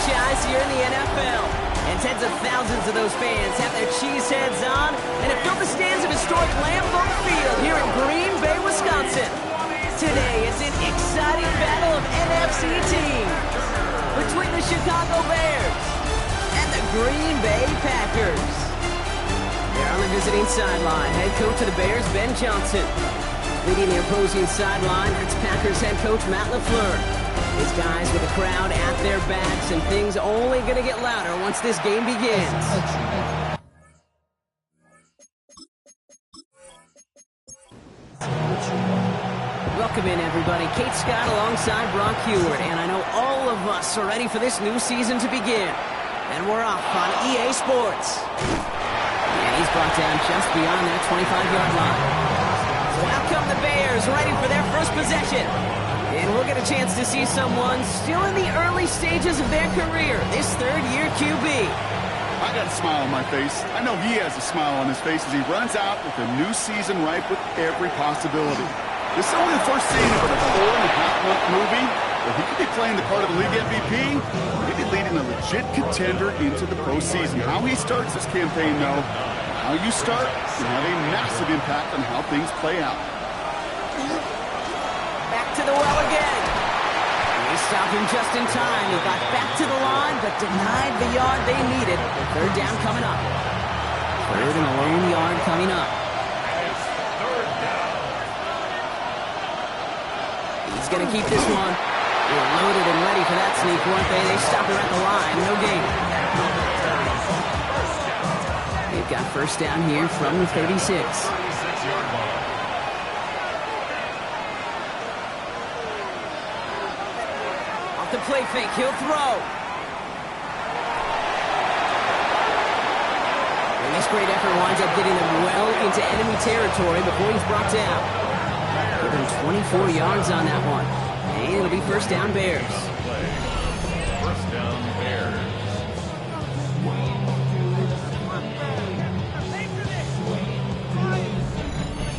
franchise here in the NFL. And tens of thousands of those fans have their cheese heads on and have filled the stands of historic Lambeau Field here in Green Bay, Wisconsin. Today is an exciting battle of NFC teams between the Chicago Bears and the Green Bay Packers. They're on the visiting sideline. Head coach of the Bears, Ben Johnson. Leading the opposing sideline, that's Packers head coach Matt LaFleur. These guys with the crowd at their backs, and things only going to get louder once this game begins. Welcome in, everybody. Kate Scott alongside Brock Heward, and I know all of us are ready for this new season to begin. And we're off on EA Sports. And he's brought down just beyond that 25-yard line. So out come the Bears, ready for their first possession. And we'll get a chance to see someone still in the early stages of their career, this third-year QB. I got a smile on my face. I know he has a smile on his face as he runs out with a new season ripe with every possibility. This is only the first scene of a 4.5-month movie where he could be playing the part of the league MVP, maybe leading a legit contender into the postseason. How he starts this campaign, though, how you start can have a massive impact on how things play out. To the well again. They stopped him just in time. He got back to the line, but denied the yard they needed. Third down coming up. Third and a lone yard coming up. He's going to keep this one. They're loaded and ready for that sneak, weren't they? They stop her at the line. No gain. They've got first down here from the 36. The play fake, he'll throw. And this great effort winds up getting them well into enemy territory before he's brought down. Give him 24 yards on that one. And it'll be first down Bears. First down Bears.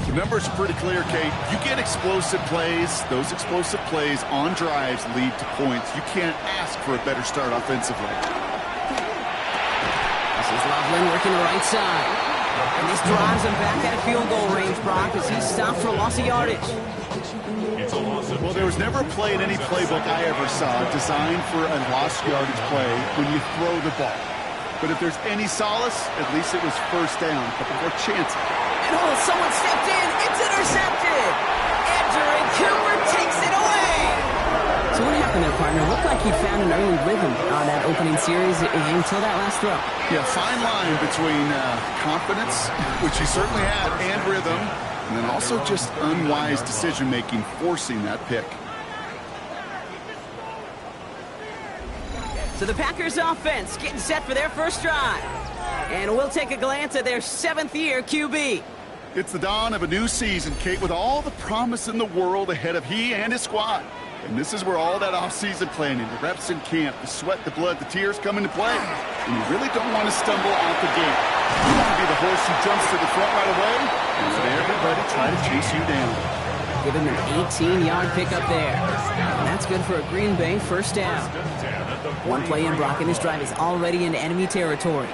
The numbers are pretty clear, Kate. You get explosive plays. Those explosive plays on drives lead to points. You can't ask for a better start offensively. This is Loveland working the right side. And this drives him back at a field goal range, Brock, as he stopped for a loss of yardage. Well, there was never a play in any playbook I ever saw designed for a lost yardage play when you throw the ball. But if there's any solace, at least it was first down, a couple more chances. And oh, someone stepped in. It's intercepted. Andrew Cooper takes it away. So what happened there, partner? Looked like he found an early rhythm on that opening series until that last throw. Yeah, fine line between confidence, which he certainly had, and rhythm, and then also just unwise decision-making, forcing that pick. So the Packers offense getting set for their first drive. And we'll take a glance at their 7th-year QB. It's the dawn of a new season, Kate, with all the promise in the world ahead of he and his squad. And this is where all that off-season planning, the reps in camp, the sweat, the blood, the tears come into play. And you really don't want to stumble out the gate. You want to be the horse who jumps to the front right away and let everybody try to chase you down. Give him an 18-yard pickup there. And that's good for a Green Bay first down. One play in, Brock, and this drive is already into enemy territory.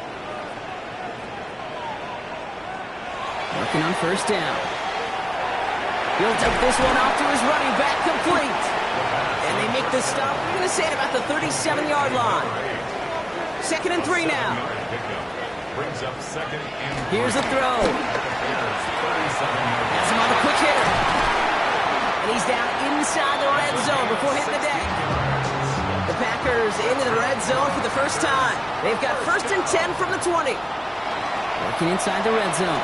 Working on first down. He'll take this one off to his running back, complete. And they make the stop, we're going to say it about the 37-yard line. 2nd and 3 now. Here's a throw. Has him on the quick hitter. And he's down inside the red zone before hitting the deck. The Packers into the red zone for the first time. They've got 1st and 10 from the 20. Working inside the red zone.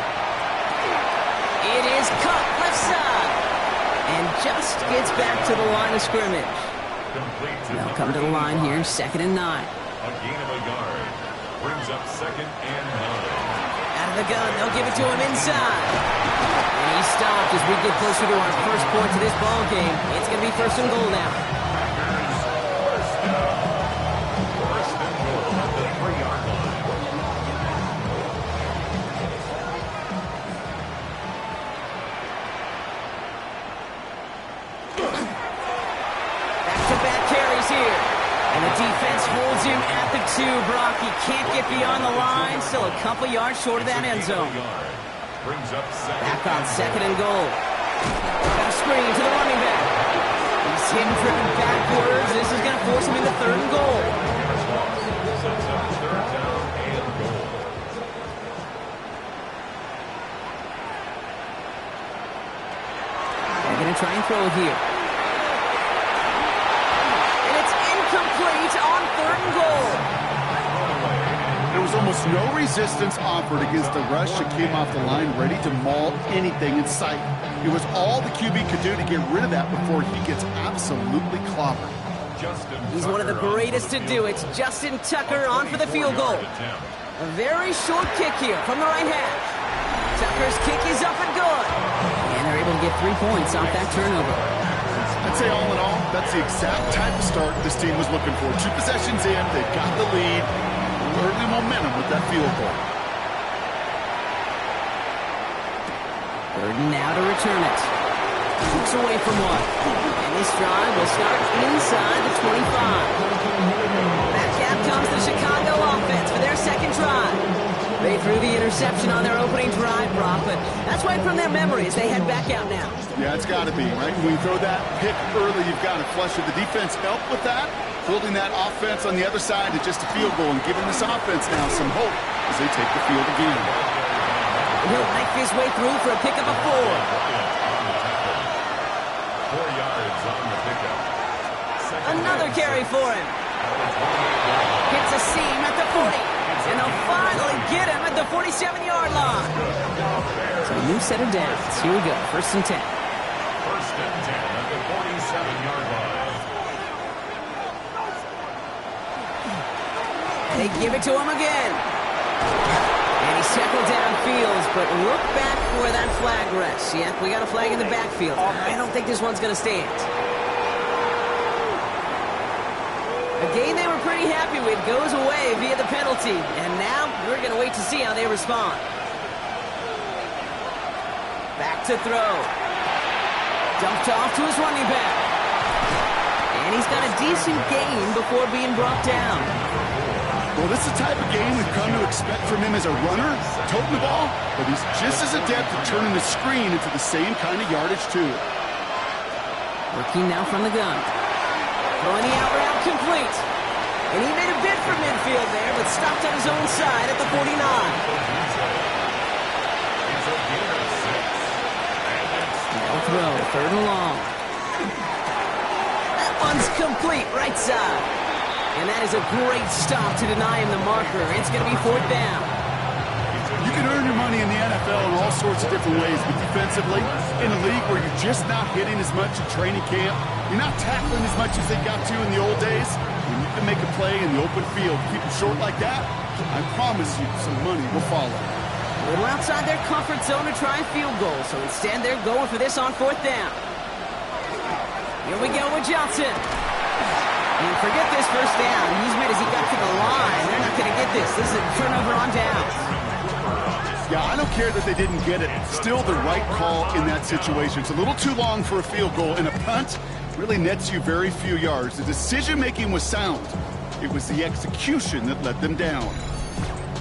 It is cut left side. And just gets back to the line of scrimmage. They'll come to the line here, 2nd and 9. A gain of a yard. Brings up 2nd and 9. Out of the gun, they'll give it to him inside. And he stopped as we get closer to our first point to this ball game. It's going to be 1st and goal now. First and goal at the 3-yard line. Back-to-back carries here. And the defense holds him at the 2, Brock. He can't get beyond the line. Still a couple yards short of that end zone. Brings up second. Back on 2nd and goal. Got a screen to the running back. He's hidden, driven backwards. This is going to force him into 3rd and goal. Sets up 3rd down and goal. They're going to try and throw it here. And it's incomplete on 3rd and goal. There was almost no resistance offered against the rush that came off the line ready to maul anything in sight. It was all the QB could do to get rid of that before he gets absolutely clobbered. He's one of the greatest to do it. Justin Tucker on for the field goal. A very short kick here from the right half. Tucker's kick is up and good. And they're able to get 3 points off that turnover. I'd say all in all, that's the exact type of start this team was looking for. 2 possessions in, they've got the lead. Early momentum with that field goal. 3rd and now to return it. Kicks away from one. And this drive will start inside the 25. Back out comes the Chicago offense for their 2nd drive. They threw the interception on their opening drive, Brock, but that's right from their memories. They head back out now. Yeah, it's got to be, right? When you throw that pick early, you've got to flush it. The defense helped with that. Building that offense on the other side to just a field goal and giving this offense now some hope as they take the field again. He'll make his way through for a pickup of 4. 4 yards on the pickup. Another carry for him. Hits a seam at the 40. And they'll finally get him at the 47-yard line. So a new set of downs. Here we go. 1st and 10. 1st and 10 at the 47-yard line. They give it to him again. And he's tackled downfield, but look back where that flag rests. Yeah, we got a flag in the backfield. I don't think this one's going to stand. A game they were pretty happy with goes away via the penalty. And now we're going to wait to see how they respond. Back to throw. Dumped off to his running back. And he's got a decent gain before being brought down. Well, this is the type of game we've come to expect from him as a runner, toting the ball, but he's just as adept at turning the screen into the same kind of yardage, too. Working now from the gun. Throwing the out route complete. And he made a bid for midfield there, but stopped on his own side at the 49. Now throw, 3rd and long. That one's complete, right side. And that is a great stop to deny him the marker. It's going to be 4th down. You can earn your money in the NFL in all sorts of different ways, but defensively, in a league where you're just not hitting as much in training camp, you're not tackling as much as they got to in the old days, when you can make a play in the open field, keep it short like that, I promise you some money will follow. A little outside their comfort zone to try a field goal, so instead they're going for this on 4th down. Here we go with Johnson. And forget this 1st down. He's made as he got to the line. They're not going to get this. This is a turnover on downs. Yeah, I don't care that they didn't get it. Still the right call in that situation. It's a little too long for a field goal, and a punt really nets you very few yards. The decision-making was sound. It was the execution that let them down.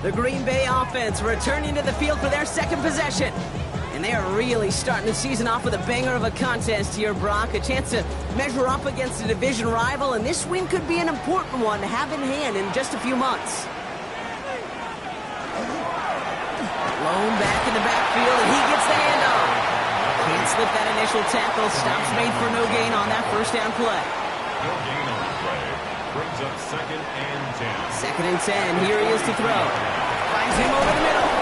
The Green Bay offense returning to the field for their 2nd possession. And they are really starting the season off with a banger of a contest here, Brock. A chance to measure up against a division rival, and this win could be an important one to have in hand in just a few months. Blown back in the backfield, and he gets the handoff. Can't slip that initial tackle. Stops made for no gain on that 1st down play. No gain on the play. Brings up 2nd and 10. 2nd and 10. Here he is to throw. Finds him over the middle.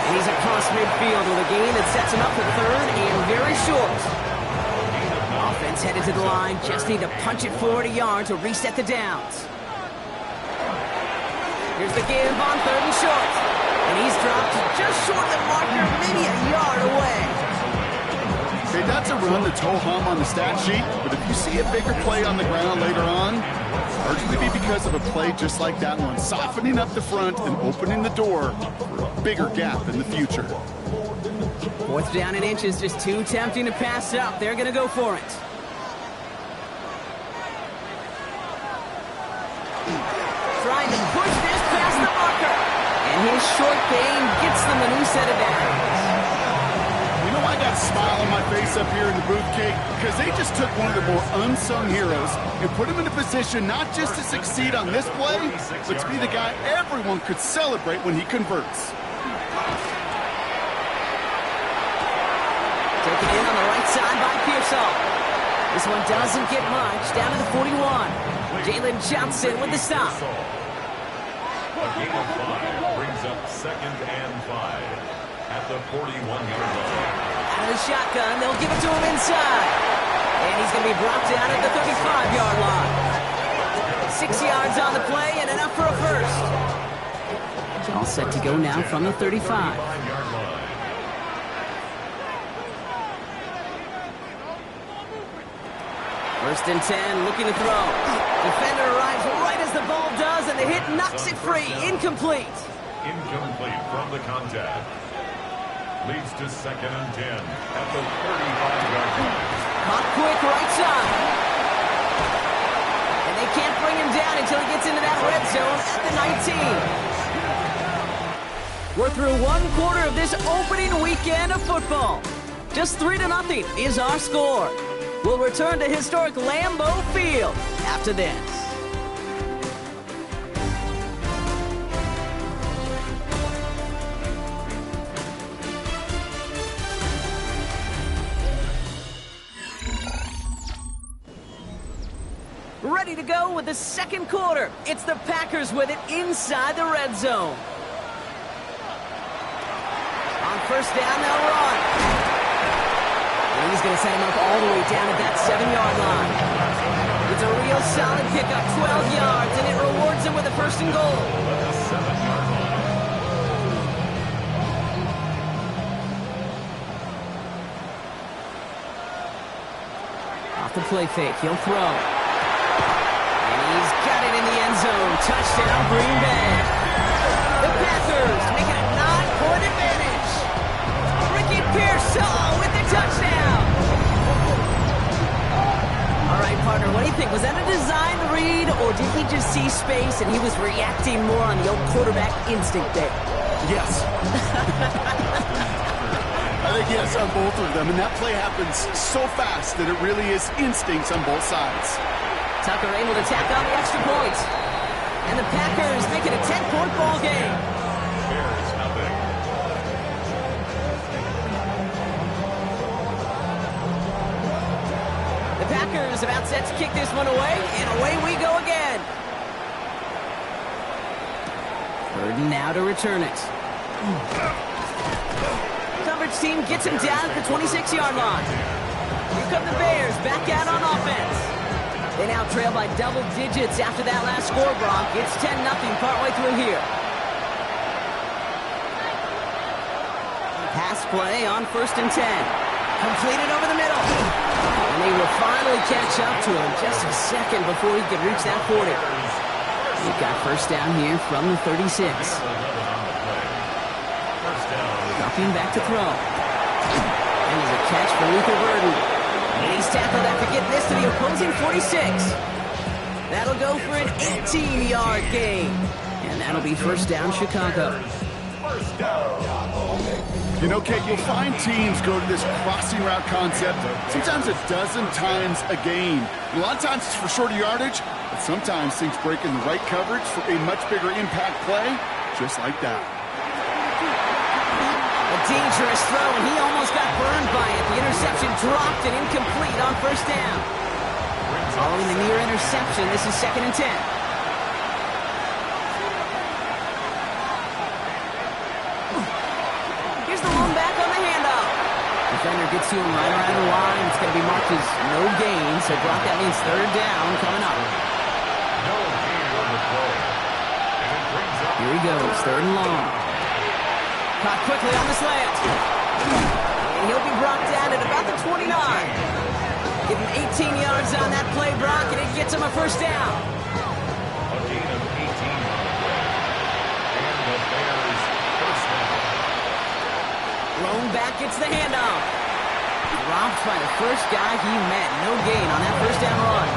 And he's across midfield with a gain that sets him up for 3rd and very short. Offense headed to the line. Just need to punch it forward a yard to reset the downs. Here's the give on 3rd and short. And he's dropped just short of the marker, maybe a yard away. Okay, that's a run that's ho-hum on the stat sheet, but if you see a bigger play on the ground later on, largely be because of a play just like that one, softening up the front and opening the door for a bigger gap in the future. 4th down and inches, just too tempting to pass up. They're going to go for it. short gain gets them a new set of downs. You know, I got a smile on my face up here in the booth, Kate, because they just took one of the more unsung heroes and put him in a position not just to succeed on this play, but to be the guy everyone could celebrate when he converts. Taken in on the right side by Pearsall. This one doesn't get much, down to the 41. Jalen Johnson with the stop. A gain of 5 brings up 2nd and 5 at the 41-yard line. Out of the shotgun, they'll give it to him inside. And he's going to be brought down at the 35-yard line. 6 yards on the play and enough for a first. All set to go now from the 35. First and 10, looking to throw. Defender arrives right as the ball does, and the hit knocks it free. Incomplete. Incomplete from the contact. Leads to 2nd and 10 at the 35-yard line. Caught quick right side. And they can't bring him down until he gets into that red zone at the 19. We're through one quarter of this opening weekend of football. Just 3-0 is our score. We'll return to historic Lambeau Field after this. Ready to go with the second quarter. It's the Packers with it inside the red zone. On first down, they'll run. And he's going to set him up all the way down at that 7-yard line. It's a real solid pickup, 12 yards, and it rewards him with a first and goal. Off the play fake, he'll throw. And he's got it in the end zone. Touchdown, Green Bay. The Packers make it a 9-point advantage. Ricky Pearsall with the touchdown. All right, partner, what do you think? Was that a design read, or did he just see space and he was reacting more on the old quarterback instinct there? Yes. I think yes on both of them, and that play happens so fast that it really is instincts on both sides. Tucker able to tack on the extra points. And the Packers make it a 10-point ball game. Bears nothing. The Packers about set to kick this one away, and away we go again. Burden now to return it. Coverage team gets him down at the 26-yard line. Here come the Bears back out on offense. They now trail by double digits after that last score, Brock. It's 10-0 partway through here. Pass play on first and 10. Completed over the middle. And they will finally catch up to him just a second before he could reach that 40. We've got first down here from the 36. Dropping back to throw. And there's a catch for Luther Burden. And he's tackled after getting this to the opposing 46. That'll go for an 18-yard gain. And that'll be first down, Chicago. You know, Kate, you'll find teams go to this crossing route concept sometimes a dozen times a game. A lot of times it's for shorter yardage, but sometimes things break in the right coverage for a much bigger impact play, just like that. A dangerous throw, and he almost got burned by it. The interception dropped and incomplete on first down. Following the near interception, this is 2nd and 10. Here's the one back on the handoff. Defender gets to him right around the line. It's going to be marked as no gain, so Brock, that means third down coming up. No gain on the play. And it brings up Here he goes, third and long. Caught quickly on the slant. And he'll be brought down at about the 29. Give him 18 yards on that play, Brock, and it gets him a first down. a gain of 18 on the play. And the Bears first down. Lone back gets the handoff. Dropped by the first guy he met. No gain on that first down run.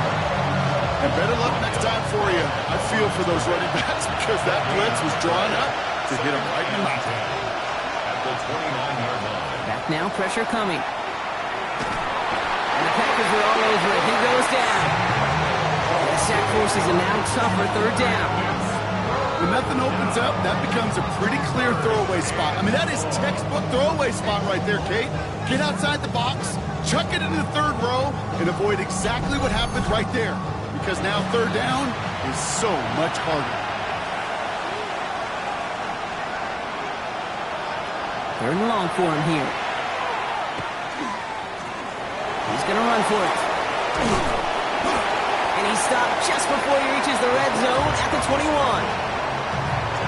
And better luck next time for you. I feel for those running backs because that blitz was drawn up, to hit him right in the mouth. At the 29-yard line. Back now, pressure coming. And the Packers are all over it. He goes down. The sack forces a now tougher third down. When nothing opens up, that becomes a pretty clear throwaway spot. I mean, that is textbook throwaway spot right there, Kate. Get outside the box, chuck it into the third row, and avoid exactly what happened right there. Because now third down is so much harder. Third and long for him here. He's going to run for it. And he stopped just before he reaches the red zone at the 21.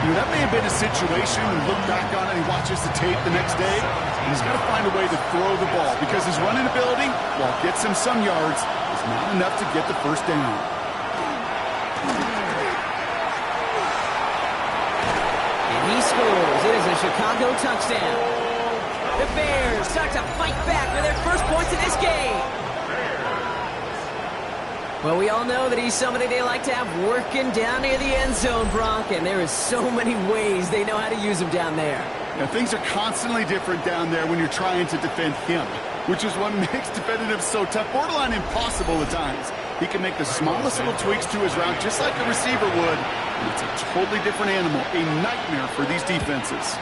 You know, that may have been a situation when you look back on it and he watches the tape the next day. And he's got to find a way to throw the ball because his running ability, while it gets him some yards, is not enough to get the first down. And he scores. It is a Chicago touchdown. The Bears start to fight back for their first points in this game. Well, we all know that he's somebody they like to have working down near the end zone, Brock, and there is so many ways they know how to use him down there. Now, things are constantly different down there when you're trying to defend him, which is what makes defending him so tough, borderline impossible at times. He can make the smallest little tweaks to his route just like a receiver would, and it's a totally different animal, a nightmare for these defenses.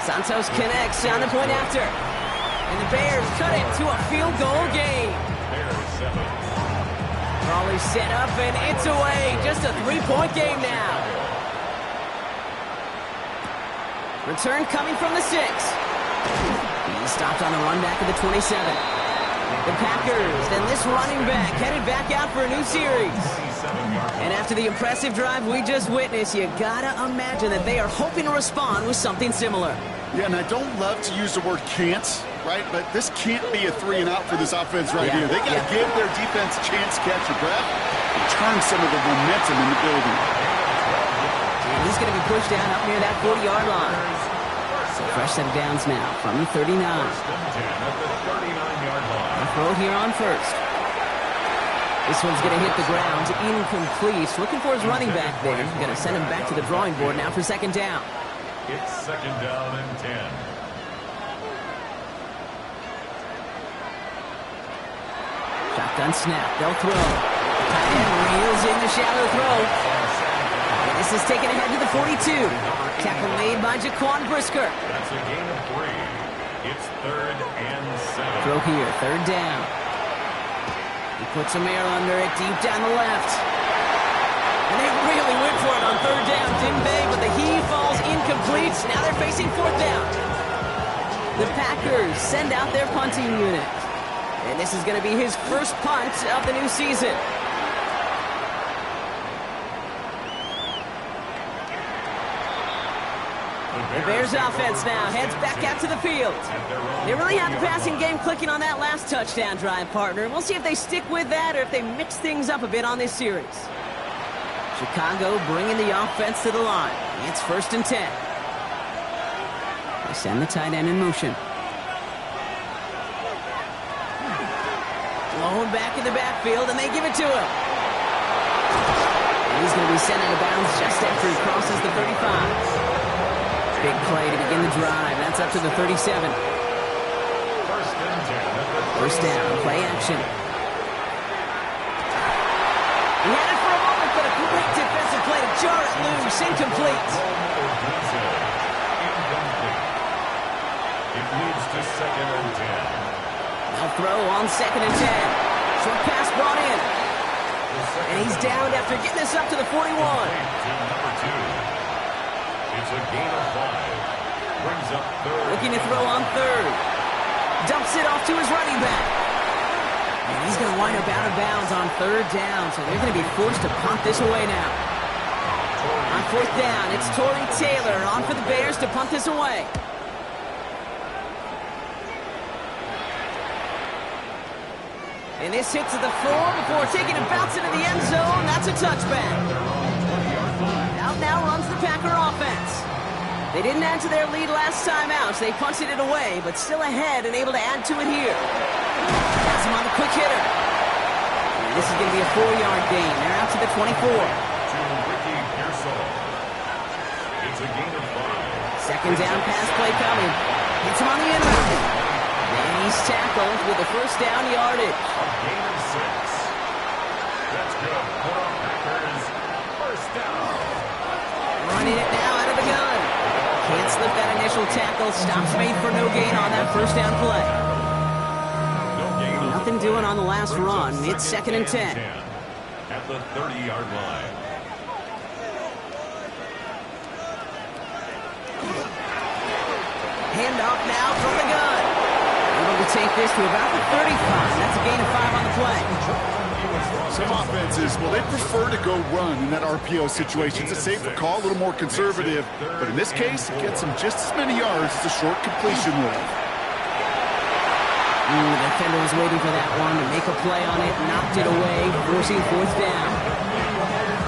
Santos connects on the point after, and the Bears cut it to a field goal game. Bears 7. Crawley set up, and it's away. Just a 3-point game now. Return coming from the 6. He stopped on the run back of the 27. The Packers, and this running back, headed back out for a new series. And after the impressive drive we just witnessed, you gotta imagine that they are hoping to respond with something similar. Yeah, and I don't love to use the word can't, right? But this can't be a 3-and-out for this offense right here. They got to give their defense a chance to catch a breath and turn some of the momentum in the building. And he's going to be pushed down up near that 40-yard line. So fresh set of downs now from the 39. A throw here on first. This one's going to hit the ground, incomplete. Looking for his running back there. Going to send him back to the drawing board now for second down. It's second down and 10. Shotgun snap. They'll throw. Tight end reels in the shallow throw. And this is taken ahead to the 42. Tackle made by Jaquan Brisker. That's a gain of 3. It's third and 7. Throw here. Third down. He puts some air under it deep down the left. And they really went for it on third down, didn't they? But the heave falls incomplete. Now they're facing fourth down. The Packers send out their punting unit. And this is going to be his first punt of the new season. The Bears offense now heads back out to the field. They really had the passing game clicking on that last touchdown drive, partner. We'll see if they stick with that or if they mix things up a bit on this series. Chicago bringing the offense to the line. It's first and 10. They send the tight end in motion. Blown back in the backfield, and they give it to him. And he's going to be sent out of bounds just after he crosses the 35. Big play to begin the drive. That's up to the 37. First and 10. First down, play action. He had it for a moment, but a great defensive play to jar it loose. Incomplete. It leads to second and 10. They'll throw on second and 10. Short pass brought in. And he's down after getting this up to the 41. Number 2. It's a gain of 5. Brings up third. Looking to throw on third. Dumps it off to his running back. And he's going to wind up out of bounds on third down, so they're going to be forced to punt this away now. On fourth down, it's Torrey Taylor on for the Bears to punt this away. And this hits at the 4 before taking a bounce into the end zone. That's a touchback. Out now runs the Packer offense. They didn't add to their lead last time out, so they punted it away, but still ahead and able to add to it here. Has him on the quick hitter. And this is going to be a 4-yard gain. They're out to the 24. To Ricky Pearsall. It's a gain of 5. Second down pass play coming. Hits him on the end route. And he's tackled with a first down yardage. A gain of 6. That's good. For the Packers, first down. Running it now out of the gun. Can't slip that initial tackle. Stops made for no gain on that first down play. No gain on Nothing doing on the last run. It's second and 10. At the 30-yard line. Hand off now from the gun. Able to take this to about the 35. That's a gain of 5 on the play. Some offenses, well, they prefer to go run in that RPO situation. It's a safer call, a little more conservative. But in this case, it gets them just as many yards as a short completion will. The defender was waiting for that one to make a play on it. Knocked it away, forcing fourth down.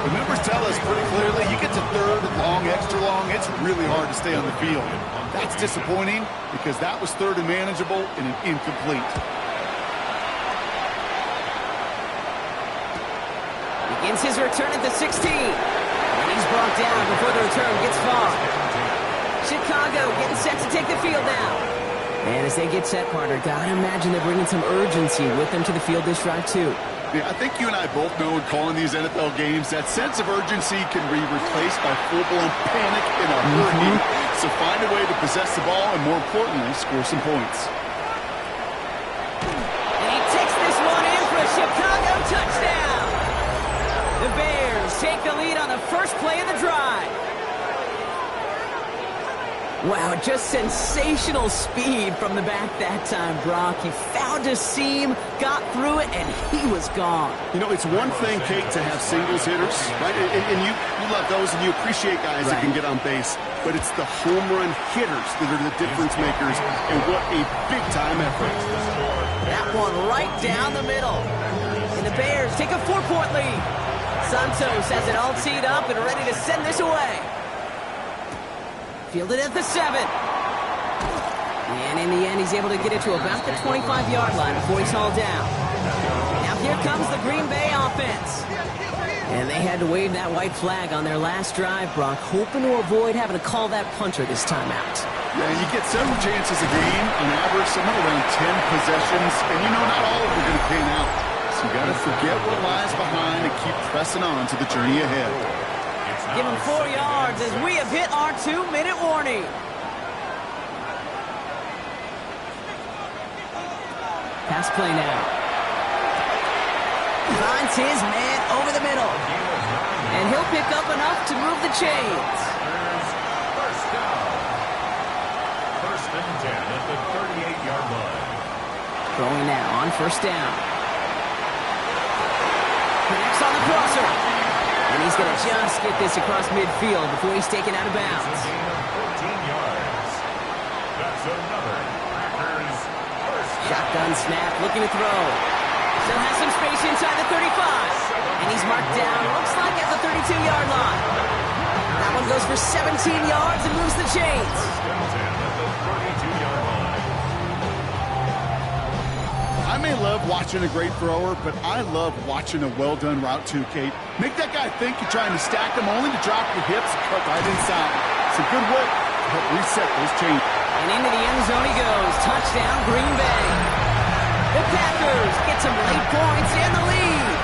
The numbers tell us pretty clearly, you get to third and long, extra long, it's really hard to stay on the field. That's disappointing because that was third and manageable and an incomplete. Begins his return at the 16. And he's brought down before the return gets far. Chicago getting set to take the field now. And as they get set, partner, gotta imagine they're bringing some urgency with them to the field this drive, too. Yeah, I think you and I both know in calling these NFL games that sense of urgency can be replaced by full-blown panic in a hurry. So find a way to possess the ball and, more importantly, score some points. And he takes this one in for a Chicago touchdown. The Bears take the lead on the first play of the drive. Wow, just sensational speed from the back that time, Brock. He found a seam, got through it, and he was gone. You know, it's one thing, Kate, to have singles hitters, right? And you love those, and you appreciate guys that can get on base. But it's the home run hitters that are the difference makers, and what a big-time effort. That one right down the middle. And the Bears take a 4-point lead. Santos has it all teed up and ready to send this away. Fielded at the 7. And in the end, he's able to get it to about the 25-yard line before he's hauled down. Now here comes the Green Bay offense. And they had to wave that white flag on their last drive, Brock, hoping to avoid having to call that punter this time out. Yeah, you get several chances a game, on average, somewhere around 10 possessions, and you know not all of them are going to pan out. So you got to forget what lies behind and keep pressing on to the journey ahead. Give him 4 yards as we have hit our 2-minute warning. Pass play now. Finds his man over the middle. And he'll pick up enough to move the chains. First down. First and 10 at the 38-yard line. Throwing now on first down. Connects on the crosser. And he's going to just get this across midfield before he's taken out of bounds. It's a gain of 14 yards. That's another Packers first down. Shotgun snap, looking to throw. Still has some space inside the 35. And he's marked down, looks like at the 32-yard line. That one goes for 17 yards and moves the chains. I may love watching a great thrower, but I love watching a well-done route too, Kate. Make that guy think you're trying to stack him only to drop your hips and cut right inside. It's a good work to help reset those chains. And into the end zone he goes. Touchdown, Green Bay. The Packers get some late points and the lead.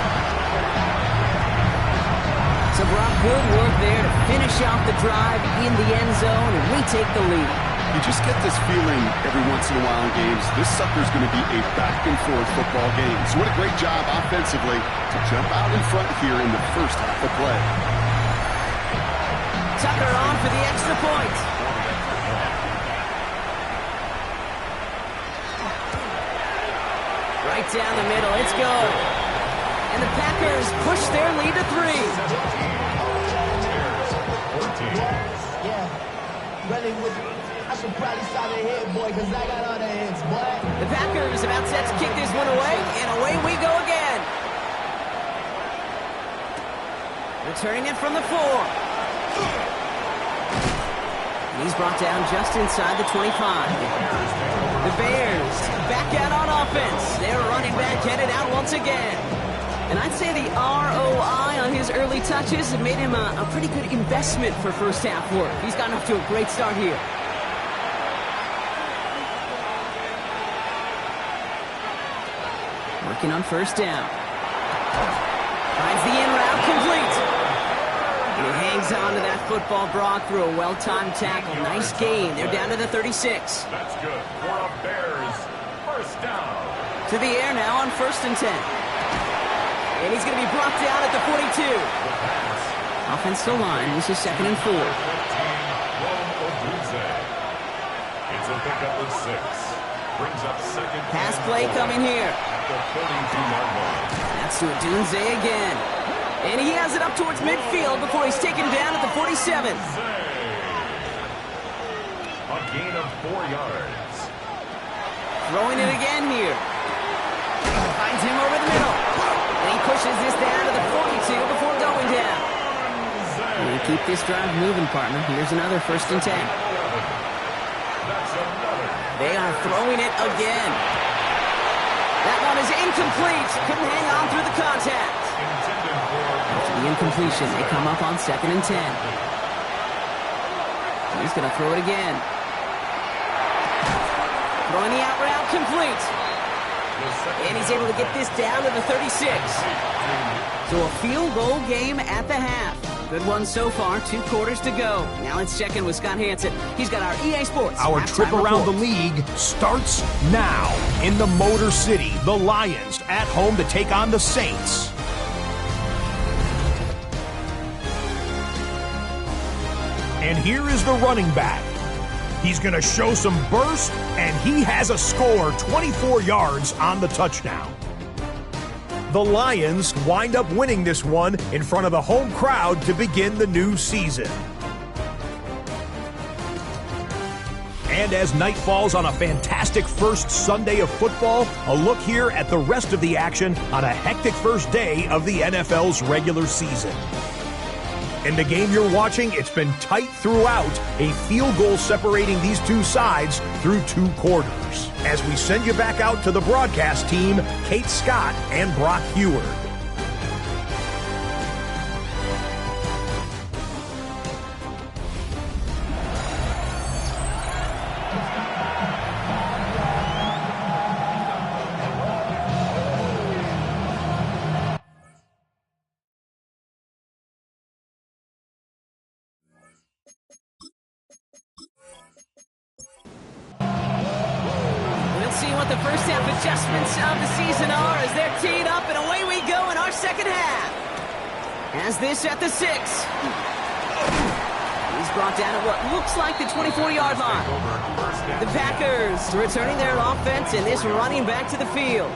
So Brock, good work there to finish off the drive in the end zone and retake the lead. You just get this feeling every once in a while in games, this sucker's going to be a back-and-forth football game. So what a great job offensively to jump out in front here in the first half of play. Tucker on for the extra point. Right down the middle, it's go. And the Packers push their lead to 3. Yeah, really would. I should probably start a hit, boy, because I got all the hits, boy. The Packers about set to kick this one away, and away we go again. Returning it from the 4. And he's brought down just inside the 25. The Bears back out on offense. Their running back headed out once again. And I'd say the ROI on his early touches have made him a pretty good investment for first half work. He's gotten off to a great start here. Working on first down. Finds the in route complete. He hangs on to that football, Brock, through a well-timed tackle. Nice gain. They're down to the 36. That's good for a Bears first down. To the air now on 1st and 10. And he's going to be brought down at the 42. Offensive line. This is 2nd and 4. It's a pickup of 6. Brings up 2nd. Pass play coming here. At the 42-yard line. That's to Odunze again. And he has it up towards midfield before he's taken down at the 47. A gain of 4 yards. Throwing it again here. Finds him over the middle. And he pushes this down to the 42 before going down. And keep this drive moving, partner. Here's another 1st and 10. They are throwing it again. That one is incomplete. Couldn't hang on through the contact. After the incompletion, they come up on 2nd and 10. He's going to throw it again. Throwing the out route complete. And he's able to get this down to the 36. So a field goal game at the half. Good one so far, 2 quarters to go. Now let's check in with Scott Hansen. He's got our EA Sports Our trip around the report. league starts now. In the Motor City, the Lions at home to take on the Saints. And here is the running back. He's going to show some burst, and he has a score, 24 yards on the touchdown. The Lions wind up winning this one in front of the home crowd to begin the new season. And as night falls on a fantastic first Sunday of football, a look here at the rest of the action on a hectic first day of the NFL's regular season. In the game you're watching, it's been tight throughout, a field goal separating these two sides through 2 quarters. As we send you back out to the broadcast team, Kate Scott and Brock Heward. See what the first half adjustments of the season are as they're teed up, and away we go in our second half. As this at the 6. He's brought down at what looks like the 24-yard line. The Packers returning their offense and this running back to the field.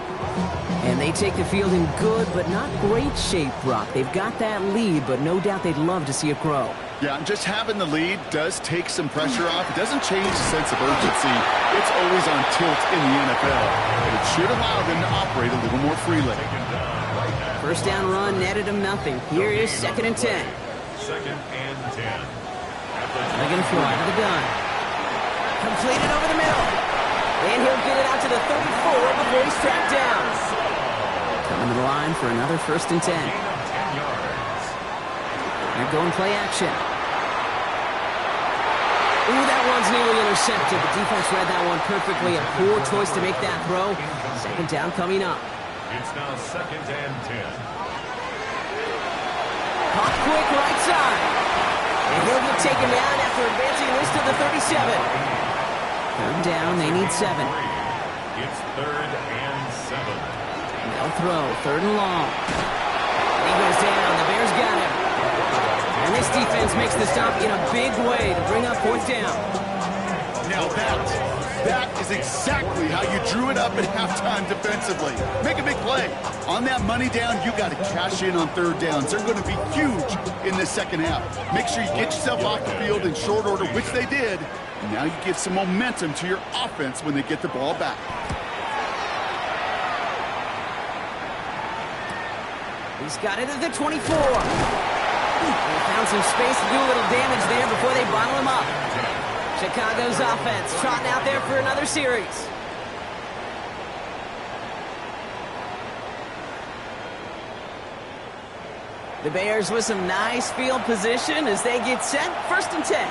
And they take the field in good but not great shape, Brock. They've got that lead, but no doubt they'd love to see it grow. Yeah, just having the lead does take some pressure off. It doesn't change the sense of urgency. It's always on tilt in the NFL. But it should allow them to operate a little more freely. First down run netted him nothing. Here is 2nd and 10. 2nd and 10. They're going to throw out of the gun. Completed over the middle. And he'll get it out to the 34 before he's tracked down. Coming to the line for another 1st and 10. They're going play action. Ooh, that one's nearly intercepted. The defense read that one perfectly. A poor choice to make that throw. 2nd down coming up. It's now 2nd and 10. Caught quick right side. And he'll get taken down after advancing this to the 37. 3rd down, they need 7. It's 3rd and 7. They'll throw, 3rd and long. He goes down, the Bears got him. And this defense makes the stop in a big way to bring up 4th down. Now that is exactly how you drew it up at halftime defensively. Make a big play. On that money down, you got to cash in on 3rd downs. They're going to be huge in the second half. Make sure you get yourself off the field in short order, which they did. And now you give some momentum to your offense when they get the ball back. He's got it at the 24. They found some space to do a little damage there before they bottle him up. Chicago's offense trotting out there for another series. The Bears with some nice field position as they get set. 1st and 10.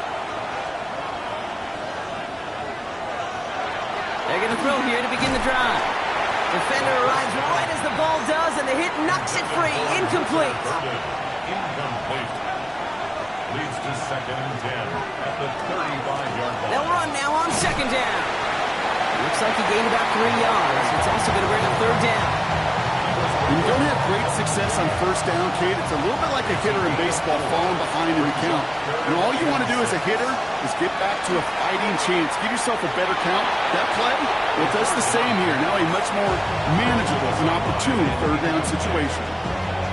They're going to throw here to begin the drive. Defender arrives right as the ball does, and the hit knocks it free. Incomplete. Incomplete. Leads to 2nd and 10 at the 35-yard line. They'll run now on 2nd down. Looks like he gained about 3 yards. It's also going to bring up 3rd down. When you don't have great success on 1st down, Kate, it's a little bit like a hitter in baseball falling behind in the count. And all you want to do as a hitter is get back to a fighting chance. Give yourself a better count. That play, well, it does the same here. Now a much more manageable and opportune 3rd down situation.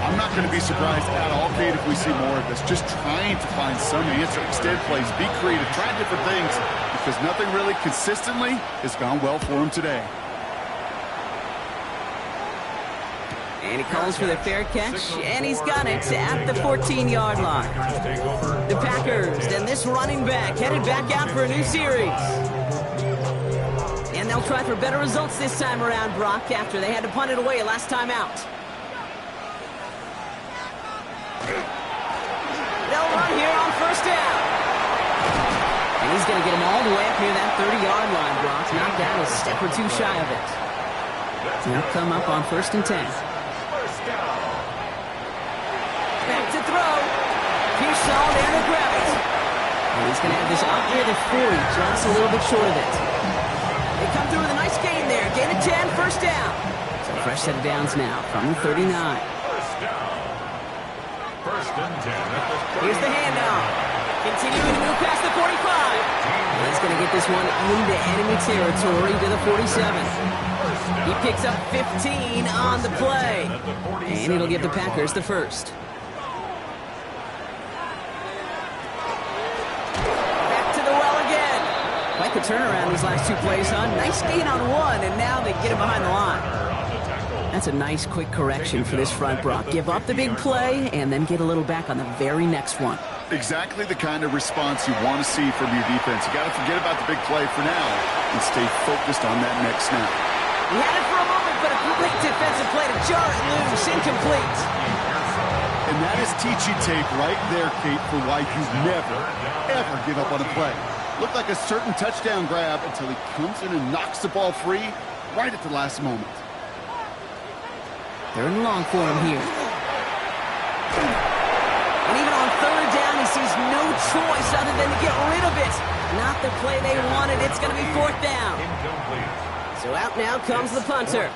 I'm not going to be surprised at all, Kate, if we see more of this. Just trying to find some answer. Extend plays, be creative, try different things, because nothing really consistently has gone well for him today. And he calls for the fair catch, and he's got it at the 14-yard line. The Packers and this running back headed back out for a new series. And they'll try for better results this time around, Brock, after they had to punt it away last time out. They'll run here on 1st down. And he's going to get him all the way up near that 30-yard line, Brock. Knocked down a step or two shy of it. They'll come up on 1st and 10. Back to throw. Pearson there to grab it. And he's going to have this up near the 40, just a little bit short of it. They come through with a nice gain there. Gain of 10, 1st down. So fresh set of downs now from the 39. 1st and 10. Here's the handoff. Continuing to move past the 45. And he's going to get this one into enemy territory to the 47. He picks up 15 on the play. And it'll give the Packers the 1st. Back to the well again. Quite the turnaround these last 2 plays, huh? Nice gain on 1, and now they get him behind the line. That's a nice quick correction for this front, Brock. Give up the big play and then get a little back on the very next one. Exactly the kind of response you want to see from your defense. You got to forget about the big play for now and stay focused on that next snap. He had it for a moment, but a complete defensive play to jar it loose. Incomplete. And that is teaching tape right there, Kate, for why you never, ever give up on a play. Looked like a certain touchdown grab until he comes in and knocks the ball free right at the last moment. They're in long for him here. And even on 3rd down, he sees no choice other than to get rid of it. Not the play they wanted. It's going to be 4th down. So out now comes the punter.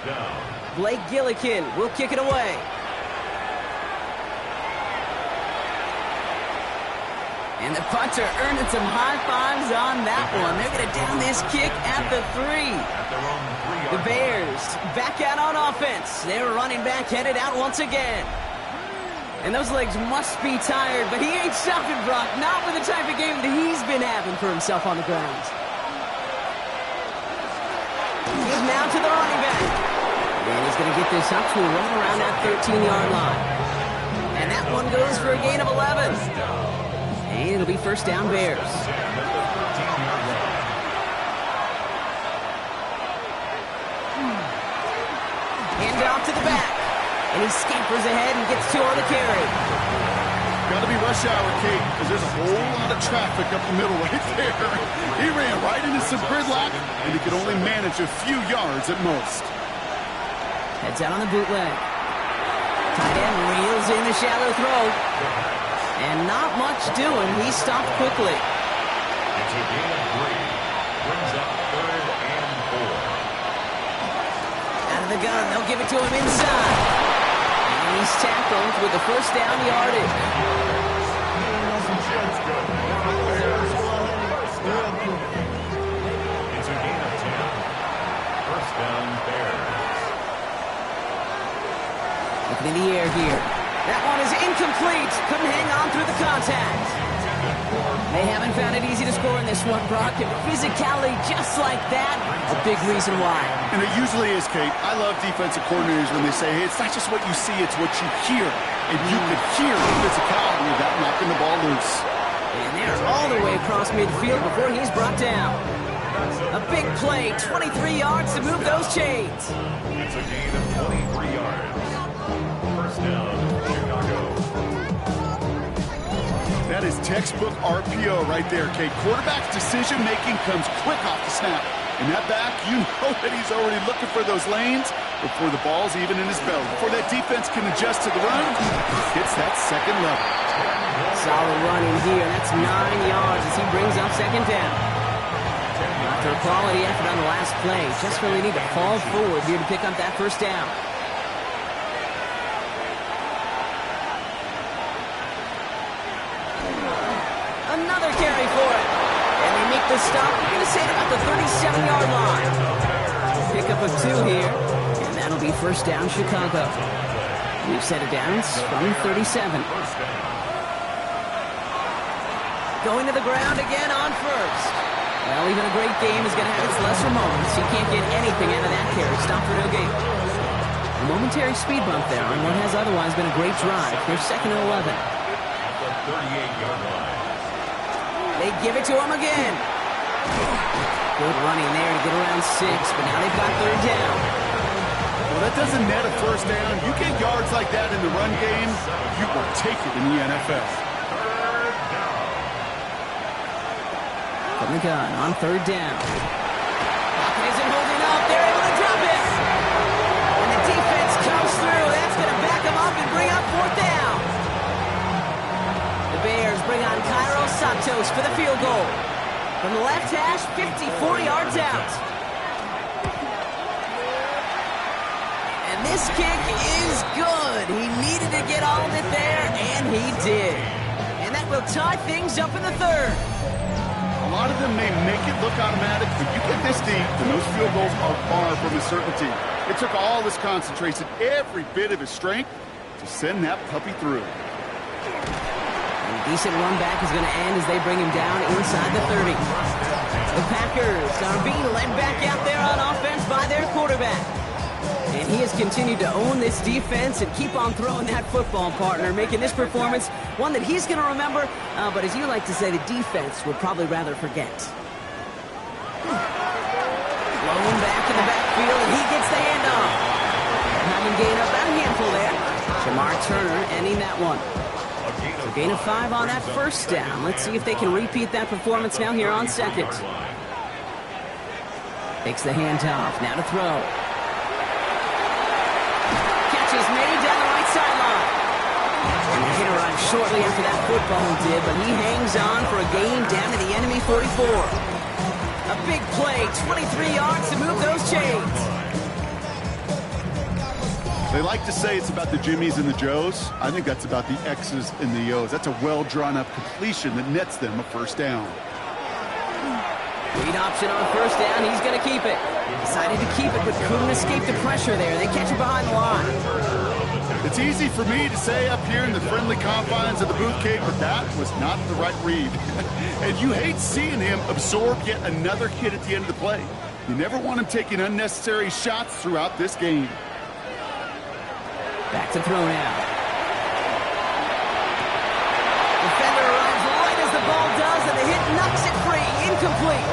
Blake Gillikin will kick it away. And the punter earning some high fives on that one. They're going to down this kick at the 3. The Bears back out on offense. Their running back headed out once again. And those legs must be tired, but he ain't stopping, Brock. Not with the type of game that he's been having for himself on the ground. He's now to the running back. And he's going to get this up to right around that 13-yard line. And that one goes for a gain of 11. And it'll be 1st down Bears. Hand off to the back. And he scampers ahead and gets 2 on the carry. Got to be rush hour, Kate, because there's a whole lot of traffic up the middle right there. He ran right into some gridlock, and he could only manage a few yards at most. Heads out on the bootleg. Tight end reels in the shallow throw. And not much doing. He stopped quickly. It's a gain of 3. Brings up 3rd and 4. Out of the gun. They'll give it to him inside. And he's tackled with the 1st down yardage. It's a gain of 10. 1st down Bears. Looking in the air here. That one is incomplete. Couldn't hang on through the contact. They haven't found it easy to score in this one, Brock. And physicality just like that, a big reason why. And it usually is, Kate. I love defensive coordinators when they say, hey, it's not just what you see, it's what you hear. And you could hear the physicality of that knocking the ball loose. And they're all the way across midfield before he's brought down. A big play, 23 yards to move those chains. It's a gain of 23 yards. 1st down, Chicago. That is textbook RPO right there, Kate. Quarterback's decision-making comes quick off the snap. And that back, you know that he's already looking for those lanes before the ball's even in his belly. Before that defense can adjust to the run, hits that second level. Solid running here. That's 9 yards as he brings up second down. After a quality effort on the last play, just really need to fall forward here to pick up that first down. Another carry for it. And they make the stop. We're going to say about the 37-yard line. Pick up of 2 here. And that'll be first down, Chicago. We've set it down from 37. Going to the ground again on first. Well, even a great game is going to have its lesser moments. You can't get anything out of that carry. Stop for no gain. A momentary speed bump there on what has otherwise been a great drive. They're second and 11. At the 38-yard line. They give it to him again. Good running there to get around 6, but now they've got third down. Well, that doesn't net a first down. You get yards like that in the run game, you will take it in the NFL. From the gun on third down. Pocket isn't holding up. They're able to drop it. And the defense comes through. That's going to back them up and bring up fourth down. The Bears bring on Cairo Santos for the field goal. From the left hash, 54 yards out. And this kick is good. He needed to get all of it there, and he did. And that will tie things up in the third. A lot of them may make it look automatic, but you get this deep, and those field goals are far from a certainty. It took all his concentration, every bit of his strength, to send that puppy through. A decent run back is going to end as they bring him down inside the 30. The Packers are being led back out there on offense by their quarterback. And he has continued to own this defense and keep on throwing that football, partner, making this performance one that he's going to remember, but as you like to say, the defense would probably rather forget. Blown back in the backfield, and he gets the handoff. Having gained up about a handful there. Jamar Turner ending that one. So gain of 5 on that first down. Let's see if they can repeat that performance now here on second. Takes the handoff, now to throw. Is made down the right sideline. And the hit arrived shortly after that football did, but he hangs on for a gain down to the enemy 44. A big play, 23 yards to move those chains. They like to say it's about the Jimmies and the Joes. I think that's about the X's and the O's. That's a well-drawn-up completion that nets them a first down. Lead option on first down. He's going to keep it. Decided to keep it, but couldn't escape the pressure there. They catch it behind the line. It's easy for me to say up here in the friendly confines of the booth cave, but that was not the right read. And you hate seeing him absorb yet another hit at the end of the play. You never want him taking unnecessary shots throughout this game. Back to throw now. Defender arrives right as the ball does, and the hit knocks it free. Incomplete.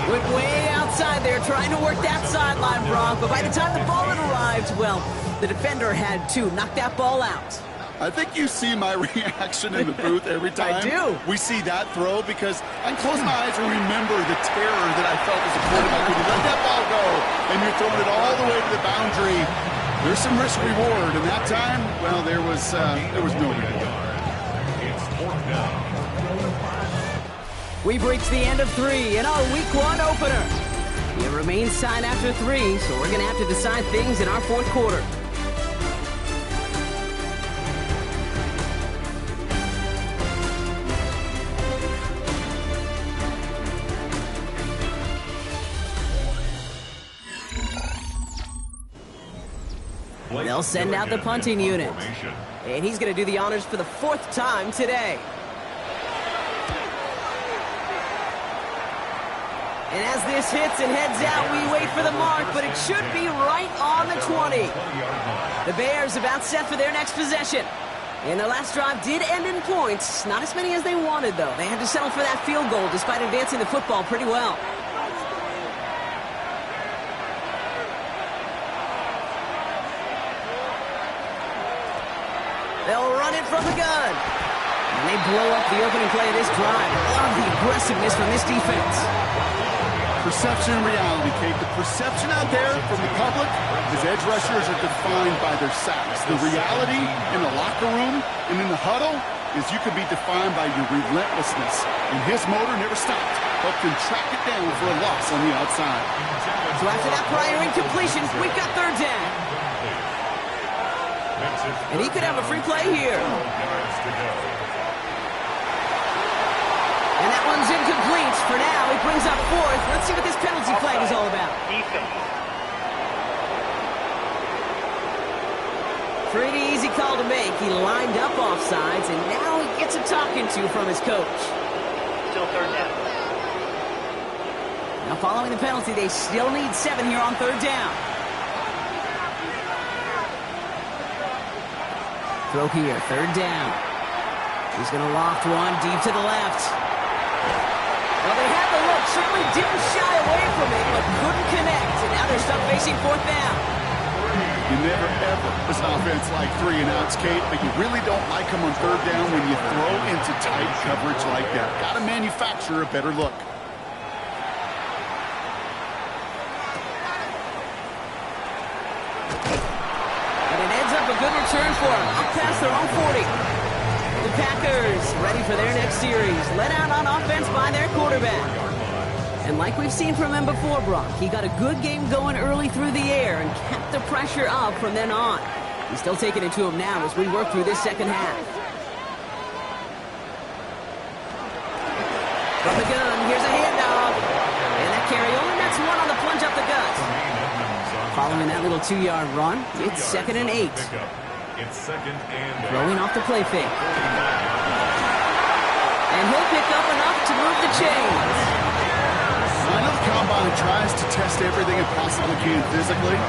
Went way outside there trying to work that sideline, Bronk, but by the time the ball had arrived, well, the defender had to knock that ball out. I think you see my reaction in the booth every time I do. we see that throw, because I close my eyes and remember the terror that I felt as a quarterback when you let that ball go and you're throwing it all the way to the boundary. There's some risk reward, and that time, well, there was no reward. It's fourth down. We've reached the end of 3 in our Week 1 opener. It remains tied after 3, so we're going to have to decide things in our fourth quarter. They'll send out the punting unit. And he's going to do the honors for the 4th time today. And as this hits and heads out, we wait for the mark, but it should be right on the 20. The Bears about set for their next possession. And their last drive did end in points. Not as many as they wanted, though. They had to settle for that field goal despite advancing the football pretty well. They'll run it from the gun. And they blow up the opening play of this drive. Love the aggressiveness from this defense. Perception and reality, Kate. The perception out there from the public is edge rushers are defined by their sacks. The reality in the locker room and in the huddle is you can be defined by your relentlessness. And his motor never stopped. Helped him track it down for a loss on the outside. So after that prior incompletion, we've got third down. And he could have a free play here. And that one's incomplete. For now, he brings up fourth. Let's see what this penalty flag is all about. Pretty easy call to make. He lined up offsides, and now he gets a talking to from his coach. Still third down. Now following the penalty, they still need 7 here on third down. Throw here, third down. He's going to loft one deep to the left. Well, they had the look, certainly didn't shy away from it, but couldn't connect, and now they're stuck facing fourth down. You never, ever, as an offense like 3 and outs, Kate, but you really don't like them on third down when you throw into tight coverage like that. Got to manufacture a better look. And it ends up a good return for them, up past their own 40. The Packers ready for their next series, led out on offense by their quarterback. And like we've seen from him before, Brock, he got a good game going early through the air and kept the pressure up from then on. He's still taking it to him now as we work through this second half. From the gun, here's a handoff. And that carry only nets one on the plunge up the gut. Following that little 2-yard run, it's 2nd and 8. It's 2nd and 8. Throwing off the play fake. And he'll pick up enough to move the chains. I know the combine tries to test everything it possibly can physically,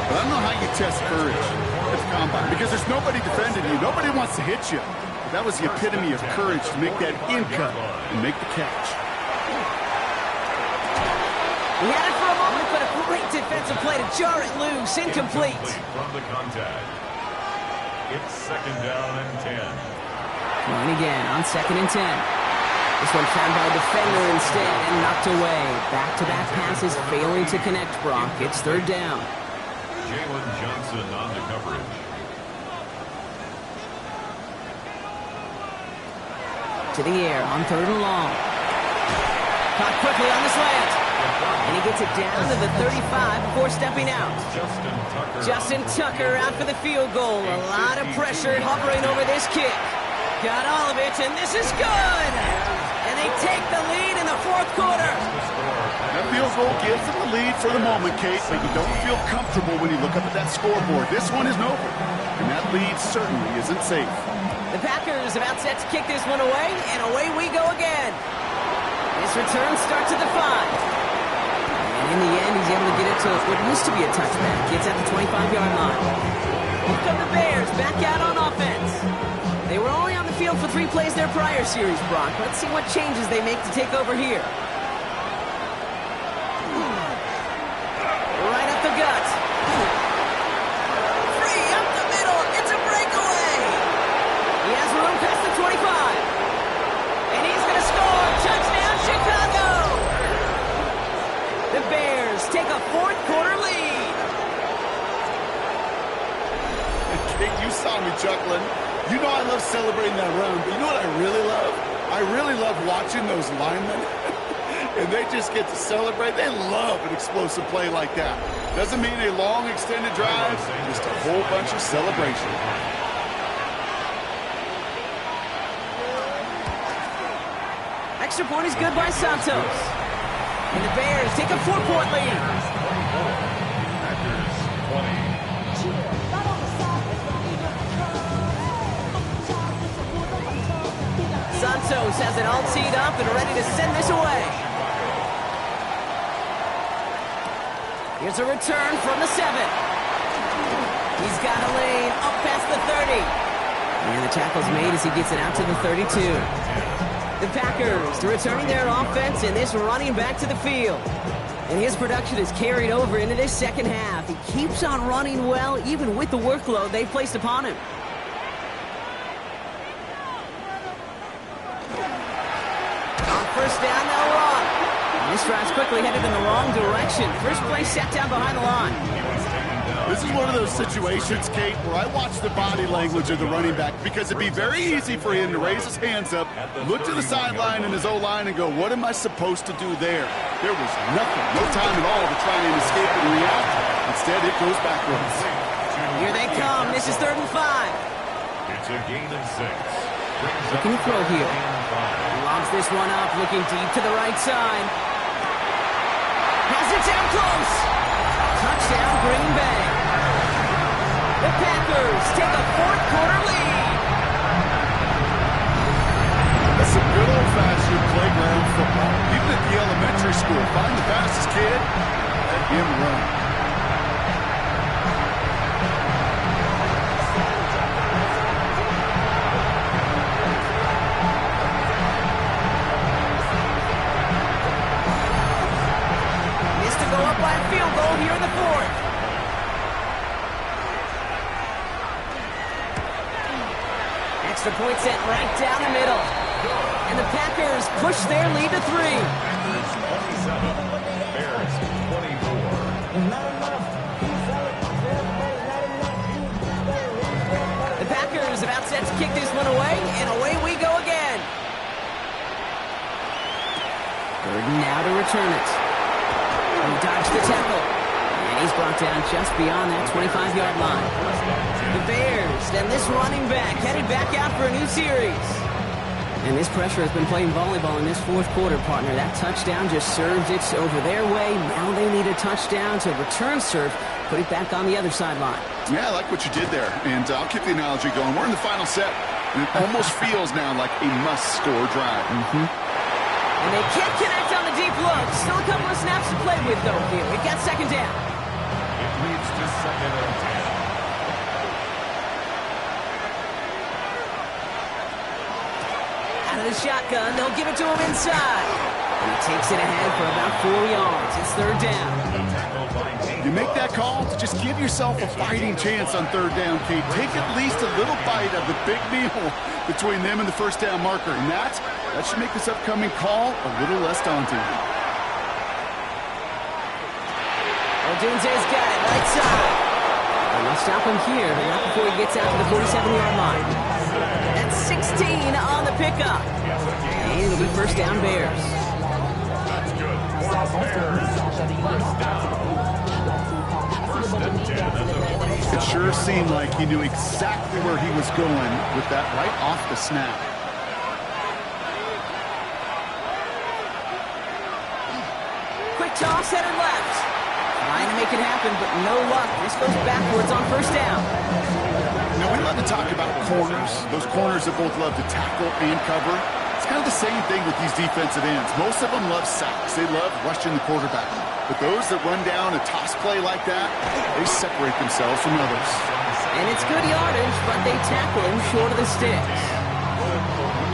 but I don't know how you test courage at the combine because there's nobody defending you. Nobody wants to hit you. But that was the epitome of courage to make that in cut and make the catch. He had it for a moment, but a great defensive play to jar it loose. Incomplete. From the contact. It's 2nd down and 10. And again on 2nd and 10. This one found by a defender instead and knocked away. Back-to-back passes failing to connect, Brock. It's third down. Jalen Johnson on the coverage. To the air on 3rd and long. Caught quickly on the slant. And he gets it down to the 35 before stepping out. Justin Tucker out for the field goal. A lot of pressure hovering over this kick. Got all of it, and this is good! And they take the lead in the 4th quarter. That field goal gives them the lead for the moment, Kate, but you don't feel comfortable when you look up at that scoreboard. This one isn't over, and that lead certainly isn't safe. The Packers about set to kick this one away, and away we go again. This return starts at the 5. And in the end, he's able to get it to what used to be a touchback. Gets at the 25-yard line. Here come the Bears back out on offense. They were only on the field for 3 plays their prior series, Brock. Let's see what changes they make to take over here. Right up the gut. Free up the middle. It's a breakaway. He has room past the 25. And he's going to score. Touchdown, Chicago. The Bears take a 4th quarter lead. Kate, you saw me chuckling. You know I love celebrating that run, but you know what I really love? I really love watching those linemen, and they just get to celebrate. They love an explosive play like that. Doesn't mean a long, extended drive, just a whole bunch of celebration. Extra point is good by Santos. And the Bears take a 4-point lead. Packers 20. Santos has it all teed up and ready to send this away. Here's a return from the 7. He's got a lane up past the 30. And the tackle's made as he gets it out to the 32. The Packers returning their offense and this running back to the field. And his production is carried over into this second half. He keeps on running well, even with the workload they've placed upon him. On first down, they'll run. This drive's quickly headed in the wrong direction. First play set down behind the line. This is one of those situations, Kate, where I watch the body language of the running back because it'd be very easy for him to raise his hands up, look to the sideline in his O-line and go, what am I supposed to do there? There was nothing, no time at all to try and escape and react. Instead, it goes backwards. Here they come. This is 3rd and 5. It's a gain of 6. Looking to throw here. Lobs this one up, looking deep to the right side. Has it down close. Touchdown, Green Bay. The Packers take a 4th quarter lead. That's some good old-fashioned playground football. Even at the elementary school, find the fastest kid, let him run. Missed to go up by a field goal here in the 4th. Extra point set right down the middle. And the Packers push their lead to 3. Packers 27, Bears 24. The Packers about set to kick this one away, and away we go again. 3rd now to return it. He dodged the tackle. And he's brought down just beyond that 25-yard line. The Bears and this running back headed back out for a new series. And this pressure has been playing volleyball in this 4th quarter, partner. That touchdown just served it over their way. Now they need a touchdown to return serve, put it back on the other sideline. Yeah, I like what you did there. And I'll keep the analogy going. We're in the final set, and it almost feels now like a must-score drive. And they can't connect on the deep look. Still a couple of snaps to play with, though, here. We've got 2nd down. It leads to 2nd and 10. Out of the shotgun, they'll give it to him inside. And he takes it ahead for about 4 yards. It's 3rd down. You make that call to just give yourself a fighting chance on 3rd down, Kate. Take at least a little bite of the big meal between them and the 1st down marker. And that should make this upcoming call a little less daunting. Odunze's got it, right side. And they'll stop him here, but not before he gets out to the 47-yard line. That's 16 on the pickup. And it'll be 1st down Bears. That's good. For Bears. 1st down. 1st and 10 at the 40. It sure seemed like he knew exactly where he was going with that right off the snap. Quick toss headed left. Trying to make it happen, but no luck. This goes backwards on 1st down. You know, we love to talk about corners, those corners that both love to tackle and cover. It's kind of the same thing with these defensive ends. Most of them love sacks. They love rushing the quarterback. But those that run down a toss play like that, they separate themselves from others. And it's good yardage, but they tackle him short of the sticks.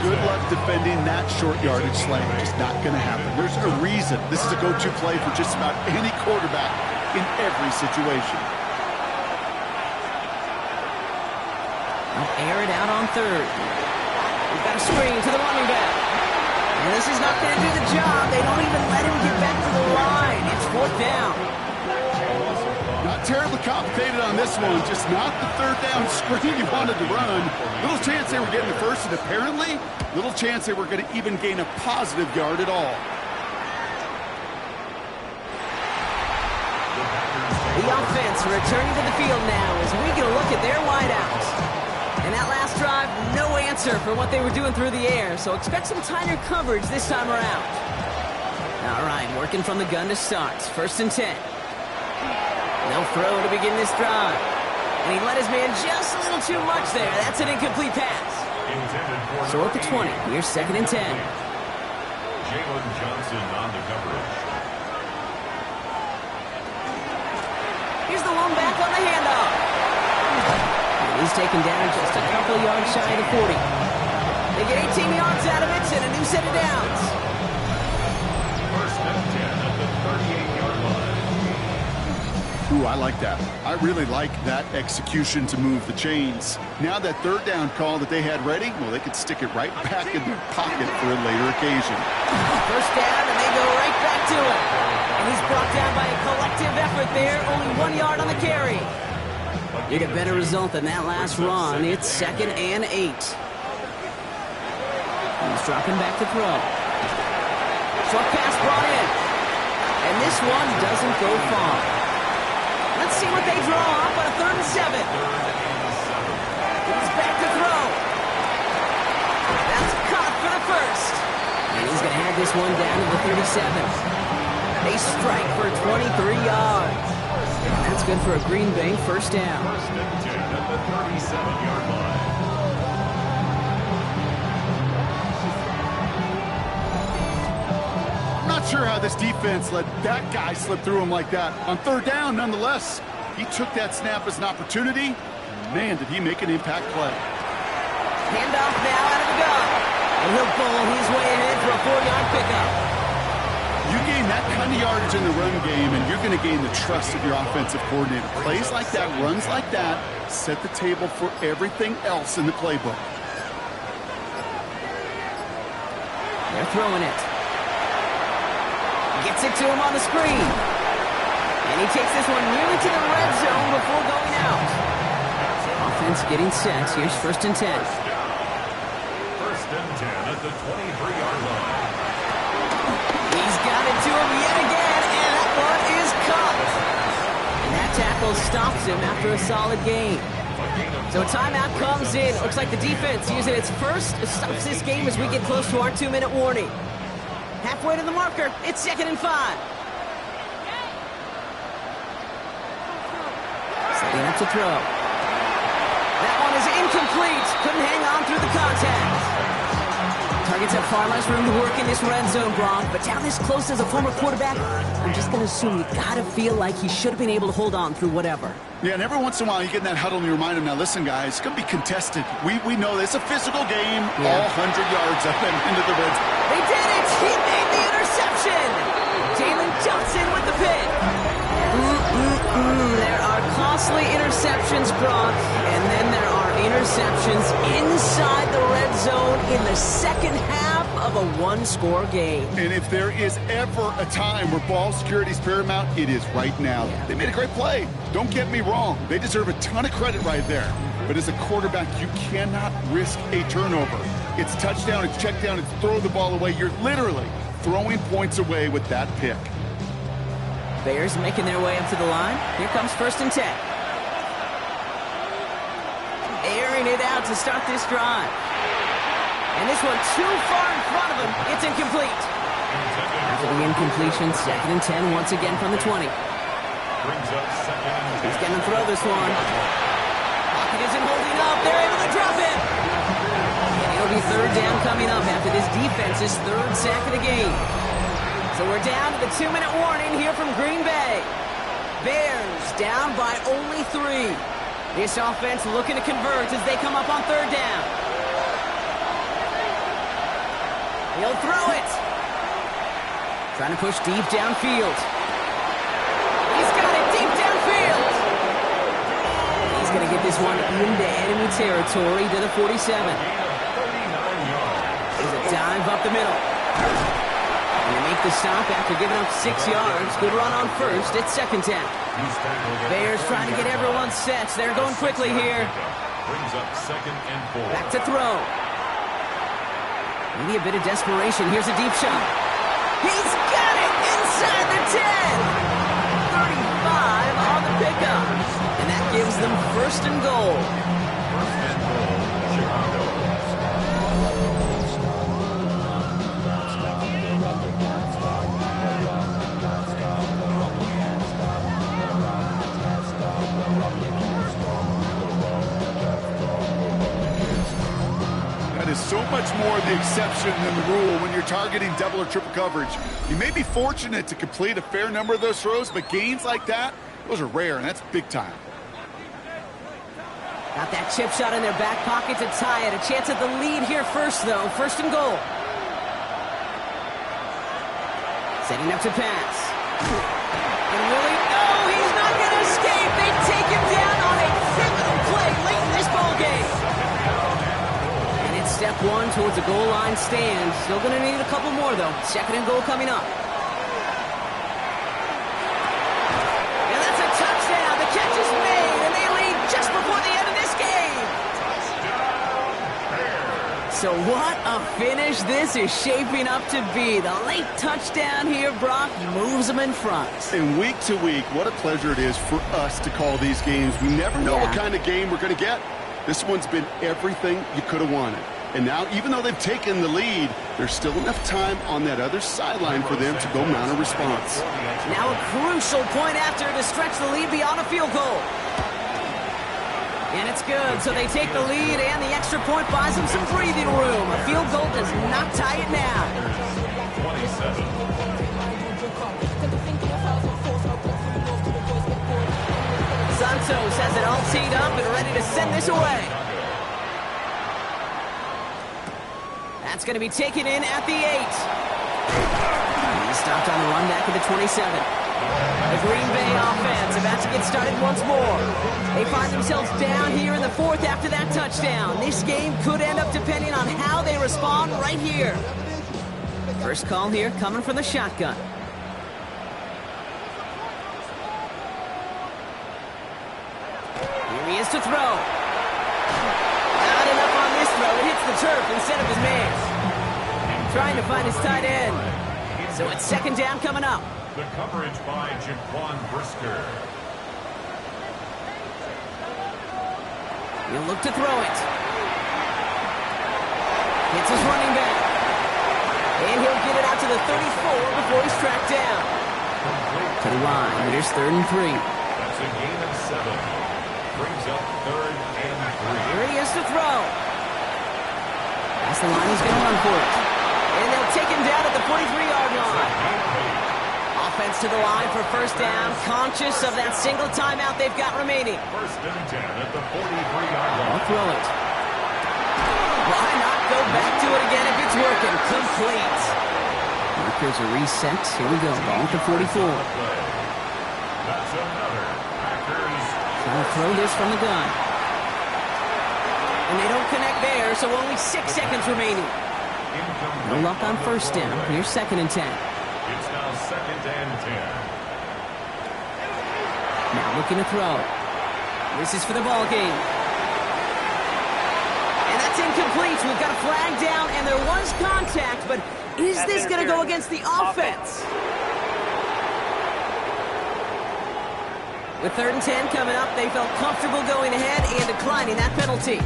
Good luck defending that short yardage slang. Just not going to happen. There's a reason this is a go-to play for just about any quarterback in every situation. They'll air it out on 3rd. We've got a screen to the running back. And this is not going to do the job. They don't even let him get back to the line. It's 4th down. Not terribly complicated on this one. Just not the 3rd down screen you wanted to run. Little chance they were getting the 1st, and apparently little chance they were going to even gain a positive yard at all. The offense returning to the field now as we get a look at their wideouts. And that last drive, no answer for what they were doing through the air, so expect some tighter coverage this time around. All right, working from the gun to start. 1st and 10. They'll throw to begin this drive. And he let his man just a little too much there. That's an incomplete pass. So at the 20, here's 2nd and 10. Jalen Johnson on the coverage. Here's the one back on the handoff. And he's taken down just a couple of yards shy of the 40. They get 18 yards out of it and a new set of downs. 1st and 10 at the 38-yard line. Ooh, I like that. I really like that execution to move the chains. Now that third down call that they had ready, well, they could stick it right back in their pocket for a later occasion. First down, and they go right back to it. And he's brought down by a collective effort there. Only 1 yard on the carry. You get a better result than that last run. It's 2nd and 8. He's dropping back to throw. Short pass brought in. And this one doesn't go far. Let's see what they draw up on a 3rd and 7. He's back to throw. That's caught for the first. And he's going to have this one down to the 37. They strike for 23 yards. That's good for a Green Bay first down. 1st and 10 at the 37-yard line. Not sure how this defense let that guy slip through him like that. On 3rd down, nonetheless, he took that snap as an opportunity. Man, did he make an impact play. Handoff now out of the gun. And he'll bowl his way ahead for a 4-yard pickup. You gain that kind of yardage in the run game, and you're going to gain the trust of your offensive coordinator. Plays like that, runs like that, set the table for everything else in the playbook. They're throwing it. Gets it to him on the screen. And he takes this one nearly to the red zone before going out. Offense getting set. Here's 1st and 10. 1st and 10 at the 23-yard line. He's got it to him yet again, and that one is caught. And that tackle stops him after a solid gain. So a timeout comes in. Looks like the defense using its first stops this game as we get close to our 2-minute warning. Halfway to the marker, it's 2nd and 5. Setting up to throw. That one is incomplete. Couldn't hang on through the contact. Targets have far less room to work in this red zone, Gronk, but down this close as a former quarterback, I'm just going to assume you got to feel like he should have been able to hold on through whatever. Yeah, and every once in a while you get in that huddle and you remind him, now listen, guys, it's going to be contested. We know this. It's a physical game, all 100 yards up and into the red zone. They did it! He made the interception! Jalen Johnson with the pick. There are costly interceptions, Brock, and then there are interceptions inside the red zone in the second half of a one-score game. And if there is ever a time where ball security is paramount, it is right now. They made a great play. Don't get me wrong. They deserve a ton of credit right there. But as a quarterback, you cannot risk a turnover. It's touchdown, it's check down, it's throw the ball away. You're literally throwing points away with that pick. Bears making their way up to the line. Here comes 1st and 10. Airing it out to start this drive. And this one too far in front of him. It's incomplete. After the incompletion, 2nd and 10 once again from the 20. Brings up 2nd and 10. He's going to throw this one. Pocket isn't holding up. They're able to drop it. And it'll be 3rd down coming up after this defense's 3rd sack of the game. So we're down to the 2-minute warning here from Green Bay. Bears down by only 3. This offense looking to convert as they come up on 3rd down. He'll throw it. Trying to push deep downfield. He's got it deep downfield. He's going to get this one into enemy territory to the 47. There's a dive up the middle. And they make the stop after giving up 6 yards. Good run on 1st. It's 2nd down. Bears trying to get everyone set. They're going quickly here. Brings up 2nd and 4. Back to throw. Maybe a bit of desperation. Here's a deep shot. He's got it inside the 10. 35 on the pickup. And that gives them 1st and goal. 1st and goal, Chicago. Is so much more the exception than the rule when you're targeting double or triple coverage. You may be fortunate to complete a fair number of those throws, but gains like that, those are rare, and that's big time. Got that chip shot in their back pocket to tie it. A chance at the lead here first, though. 1st and goal. Setting up to pass. And Willie, no, he's not going to the goal line stand. Still going to need a couple more, though. Second and goal coming up. And that's a touchdown. The catch is made, and they lead just before the end of this game. So what a finish this is shaping up to be. The late touchdown here, Brock, moves them in front. And week to week, what a pleasure it is for us to call these games. We never know what kind of game we're going to get. This one's been everything you could have wanted. And now, even though they've taken the lead, there's still enough time on that other sideline for them to go mount a response. Now a crucial point after to stretch the lead beyond a field goal. And it's good, so they take the lead, and the extra point buys them some breathing room. A field goal does not tie it now. 27. Santos has it all teed up and ready to send this away. That's going to be taken in at the 8. He's stopped on the run back at the 27. The Green Bay offense about to get started once more. They find themselves down here in the 4th after that touchdown. This game could end up depending on how they respond right here. First call here coming from the shotgun. Here he is to throw. Not enough on this throw. It hits the turf instead of his man. Trying to find his tight end. So it's second down coming up. The coverage by Jaquan Brisker. He'll look to throw it. Hits his running back. And he'll get it out to the 34 before he's tracked down. To the line. Here's 3rd and 3. That's a gain of 7. Brings up 3rd and 3. Here he is to throw. That's the line he's going to run for it. And they'll take him down at the 43-yard line. Offense to the line for first down, conscious of that single timeout they've got remaining. 1st and 10 at the 43-yard line. I'll throw it. Why not go back to it again if it's working? Complete. Markers are reset. Here we go. Ball at the 44. That's another Packers. Trying to throw this from the gun. And they don't connect there, so only 6 seconds remaining. No luck on first down. Here's 2nd and 10. It's now 2nd and 10. Now looking to throw. This is for the ball game. And that's incomplete. We've got a flag down, and there was contact, but is this going to go against the offense? With 3rd and 10 coming up, they felt comfortable going ahead and declining that penalty.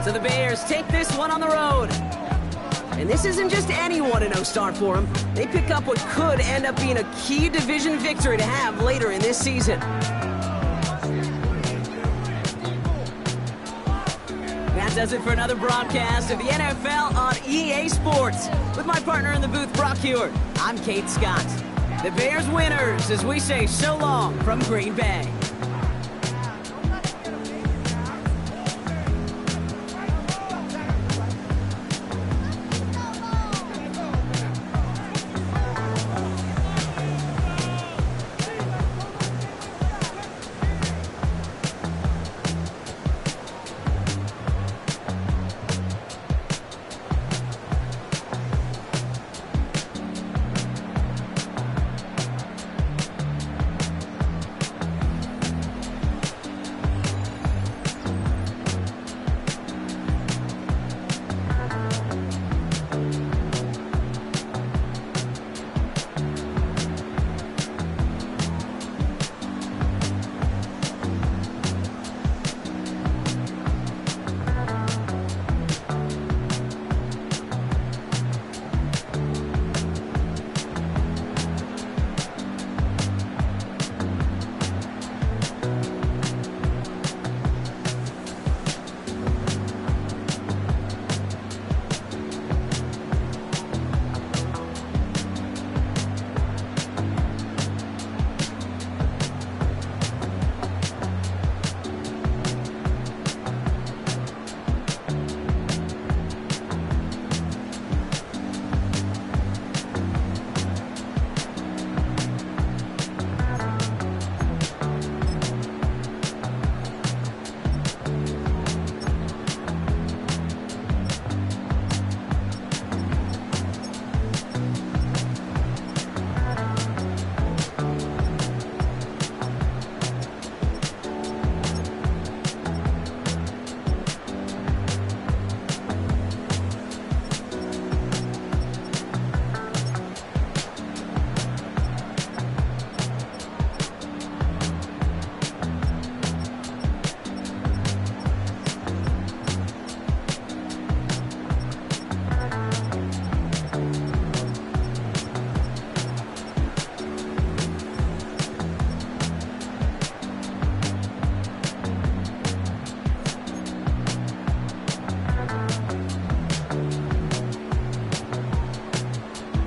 So the Bears take this one on the road. And this isn't just any 1-0 start for them. They pick up what could end up being a key division victory to have later in this season. That does it for another broadcast of the NFL on EA Sports. With my partner in the booth, Brock Hewitt, I'm Kate Scott. The Bears winners as we say so long from Green Bay.